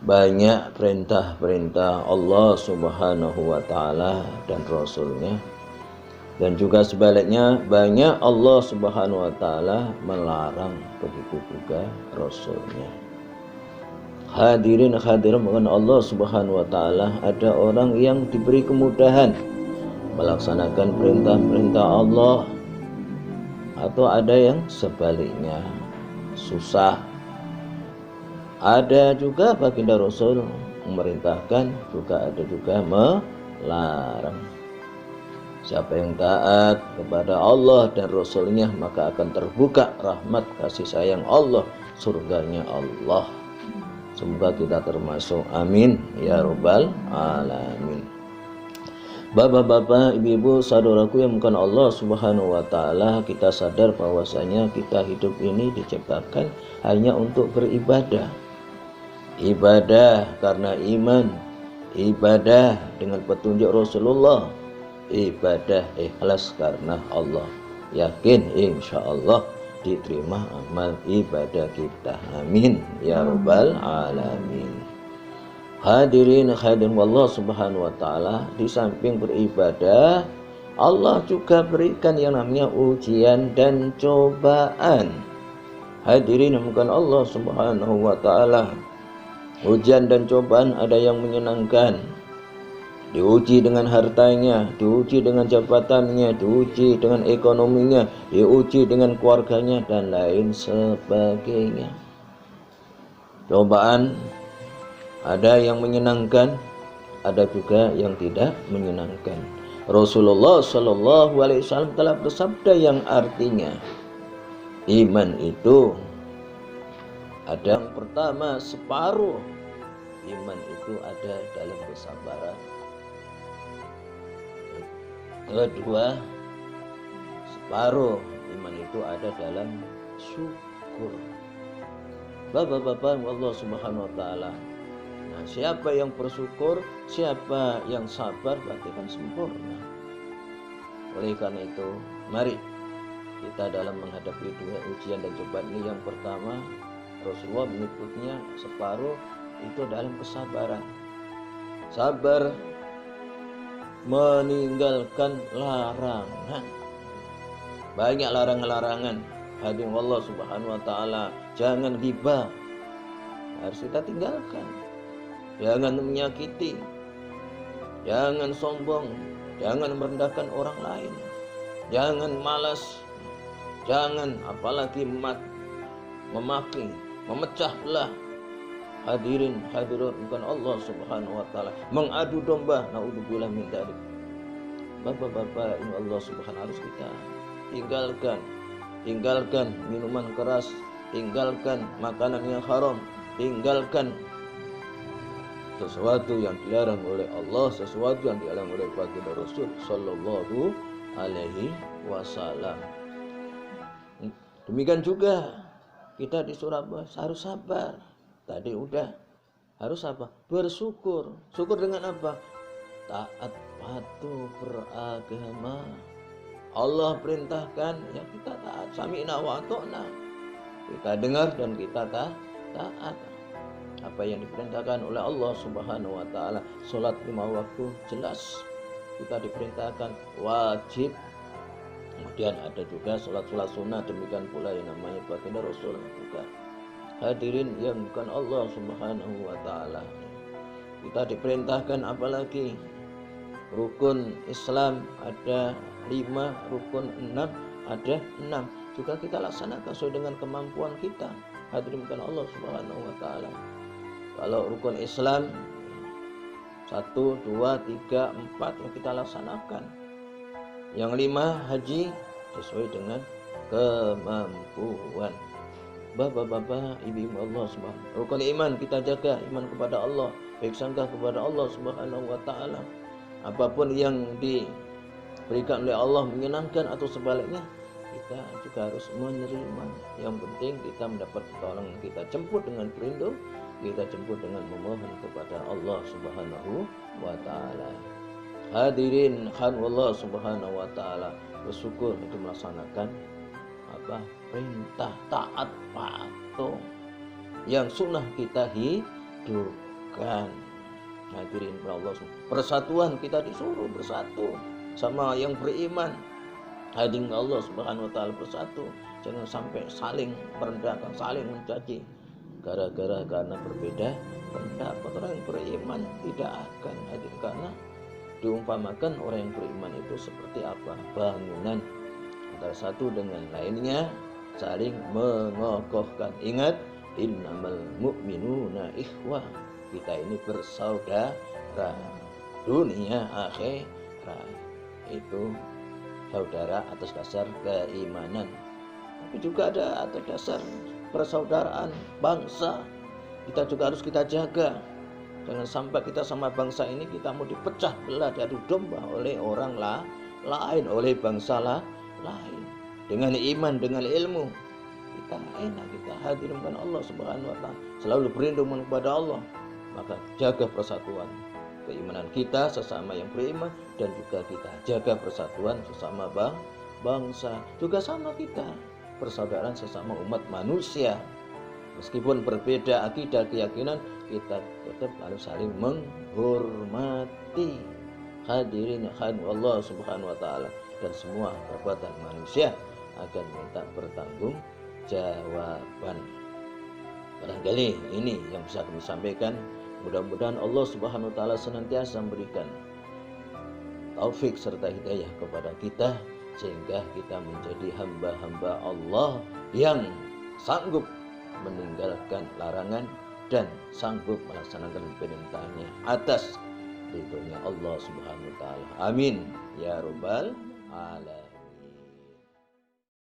banyak perintah-perintah Allah Subhanahu wa Ta'ala dan Rasulnya, dan juga sebaliknya banyak Allah Subhanahu wa Ta'ala melarang, begitu juga Rasulnya. Hadirin hadirat mengenai Allah Subhanahu wa Ta'ala, ada orang yang diberi kemudahan melaksanakan perintah-perintah Allah, atau ada yang sebaliknya susah. Ada juga baginda Rasul memerintahkan, juga ada juga melarang. Siapa yang taat kepada Allah dan Rasulnya, maka akan terbuka rahmat kasih sayang Allah, surganya Allah. Semoga kita termasuk, amin ya rabbal alamin. Bapak-bapak, ibu-ibu, saudaraku yang bukan Allah Subhanahu wa Ta'ala, kita sadar bahwasanya kita hidup ini diciptakan hanya untuk beribadah. Ibadah karena iman, ibadah dengan petunjuk Rasulullah, ibadah ikhlas karena Allah. Yakin insya Allah diterima amal ibadah kita, amin ya rabbal alamin. Hadirin hadirin Allah Subhanahu wa Ta'ala, di samping beribadah, Allah juga berikan yang namanya ujian dan cobaan. Hadirin yang bukan Allah Subhanahu wa Ta'ala, ujian dan cobaan ada yang menyenangkan. Diuji dengan hartanya, diuji dengan jabatannya, diuji dengan ekonominya, diuji dengan keluarganya, dan lain sebagainya. Cobaan ada yang menyenangkan, ada juga yang tidak menyenangkan. Rasulullah Shallallahu Alaihi Wasallam telah bersabda yang artinya, iman itu ada yang pertama separuh, iman itu ada dalam kesabaran. Kedua, separuh iman itu ada dalam syukur. Bapak-bapak Allah Subhanahu wa Ta'ala, nah, siapa yang bersyukur, siapa yang sabar, berarti kan sempurna. Oleh karena itu, mari kita dalam menghadapi dua ujian dan cobaan ini, yang pertama Rasulullah menyebutnya separuh itu dalam kesabaran. Sabar meninggalkan larangan. Banyak larangan-larangan. Hadirin Allah Subhanahu wa Ta'ala, jangan ghibah, harus kita tinggalkan. Jangan menyakiti, jangan sombong, jangan merendahkan orang lain, jangan malas, jangan apalagi memaki, memecah belah. Hadirin hadirat bukan Allah Subhanahu wa Ta'ala, mengadu domba, naudzubillah min dzalik. Bapak-bapak ini Allah Subhanahu harus kita tinggalkan minuman keras, tinggalkan makanan yang haram, tinggalkan sesuatu yang dilarang oleh Allah, sesuatu yang dilarang oleh baginda Rasul Sallallahu Alaihi Wasallam. Demikian juga kita disuruh harus sabar. Tadi udah, harus apa? Bersyukur. Syukur dengan apa? Taat patuh beragama. Allah perintahkan, ya kita taat. Sami'na wa ata'na. Kita dengar dan kita taat. Apa yang diperintahkan oleh Allah Subhanahu wa Ta'ala, salat 5 waktu jelas kita diperintahkan wajib. Kemudian ada juga salat-salat sunnah, demikian pula yang namanya baginda Rasul juga. Hadirin yang bukan Allah Subhanahu wa Ta'ala, kita diperintahkan apalagi rukun Islam ada 5, rukun 6 ada 6, juga kita laksanakan sesuai dengan kemampuan kita. Hadirin bukan Allah Subhanahu wa Ta'ala, kalau rukun Islam 1, 2, 3, 4 yang kita laksanakan. Yang 5 haji sesuai dengan kemampuan. Bapak-bapak, ibu-ibu Allah Subhanahu. Rukun iman kita jaga, iman kepada Allah, baik sangka kepada Allah Subhanahu wa Ta'ala. Apapun yang diberikan oleh Allah menyenangkan atau sebaliknya, kita juga harus menerima. Yang penting kita mendapat pertolongan, kita jemput dengan pelindung, kita jemput dengan memohon kepada Allah Subhanahu wa Ta'ala. Hadirin Allah Subhanahu wa Ta'ala, bersyukur itu melaksanakan perintah, taat patuh yang sunnah kita hidupkan. bukan. Hadirin Allah, persatuan, kita disuruh bersatu sama yang beriman. Hadirin Allah Subhanahu wa taala, bersatu. Jangan sampai saling merendahkan, saling mencaci gara-gara karena berbeda pendapat. Orang yang beriman tidak akan hadir, karena diumpamakan orang yang beriman itu seperti apa? Bangunan, antara satu dengan lainnya saling mengokohkan. Ingat, innamal mu'minuna ikhwah, kita ini bersaudara, dunia akhirat itu saudara atas dasar keimanan, tapi juga ada atas dasar persaudaraan bangsa. Kita juga harus kita jaga. Jangan sampai kita sama bangsa ini kita mau dipecah belah, diadu domba oleh orang lain, oleh bangsa lain. Dengan iman, dengan ilmu, kita enak, kita hadirkan Allah Subhanahu wa taala, selalu berlindung kepada Allah. Maka jaga persatuan keimanan kita sesama yang beriman, dan juga kita jaga persatuan sesama bangsa, juga sama kita persaudaraan sesama umat manusia. Meskipun berbeda akidah, keyakinan, kita tetap harus saling menghormati. Hadirin Allah Subhanahu wa taala, dan semua perbuatan manusia akan minta bertanggung jawaban. Barangkali ini yang bisa kami sampaikan. Mudah-mudahan Allah Subhanahu wa taala senantiasa memberikan taufik serta hidayah kepada kita, sehingga kita menjadi hamba-hamba Allah yang sanggup meninggalkan larangan dan sanggup melaksanakan perintahnya atas ridhonya Allah Subhanahu wa taala. Amin ya rabbal alamin.